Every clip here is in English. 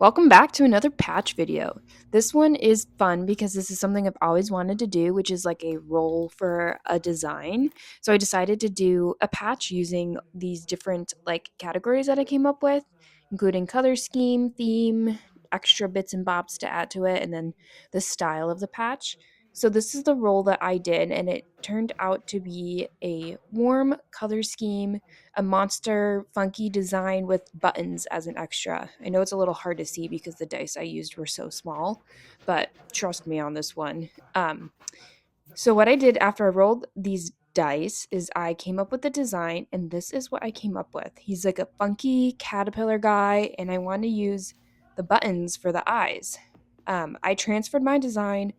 Welcome back to another patch video. This one is fun because this is something I've always wanted to do, which is like a roll for a design. So I decided to do a patch using these different like categories that I came up with, including color scheme, theme, extra bits and bobs to add to it, and then the style of the patch. So this is the roll that I did, and it turned out to be a warm color scheme, a monster funky design with buttons as an extra. I know it's a little hard to see because the dice I used were so small, but trust me on this one. So what I did after I rolled these dice is I came up with the design, and this is what I came up with. He's like a funky caterpillar guy, and I want to use the buttons for the eyes. I transferred my design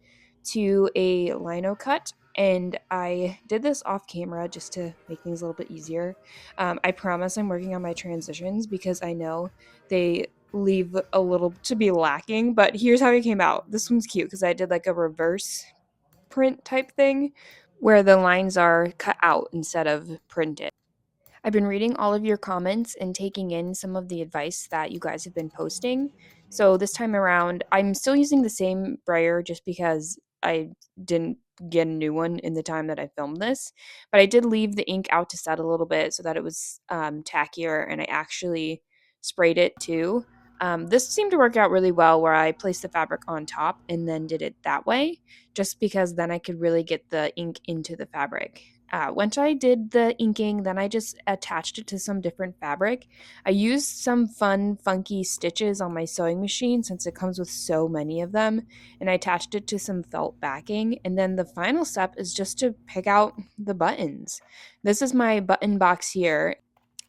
to a lino cut, and I did this off camera just to make things a little bit easier. I promise I'm working on my transitions because I know they leave a little to be lacking, but here's how it came out. This one's cute because I did like a reverse print type thing where the lines are cut out instead of printed. I've been reading all of your comments and taking in some of the advice that you guys have been posting. So this time around, I'm still using the same brayer just because I didn't get a new one in the time that I filmed this. But I did leave the ink out to set a little bit so that it was tackier, and I actually sprayed it too. This seemed to work out really well where I placed the fabric on top and then did it that way, just because then I could really get the ink into the fabric. Once I did the inking, then I just attached it to some different fabric. I used some fun, funky stitches on my sewing machine since it comes with so many of them, and I attached it to some felt backing. And then the final step is just to pick out the buttons. This is my button box here,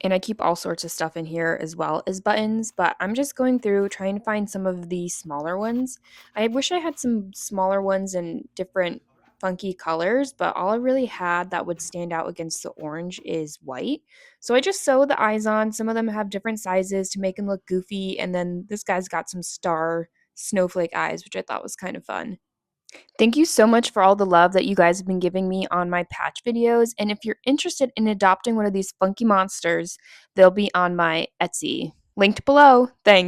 and I keep all sorts of stuff in here as well as buttons, but I'm just going through trying to find some of the smaller ones. I wish I had some smaller ones in different funky colors, but all I really had that would stand out against the orange is white. So I just sewed the eyes on. Some of them have different sizes to make them look goofy, and then this guy's got some star snowflake eyes, which I thought was kind of fun. Thank you so much for all the love that you guys have been giving me on my patch videos. And if you're interested in adopting one of these funky monsters, they'll be on my Etsy. Linked below. Thanks.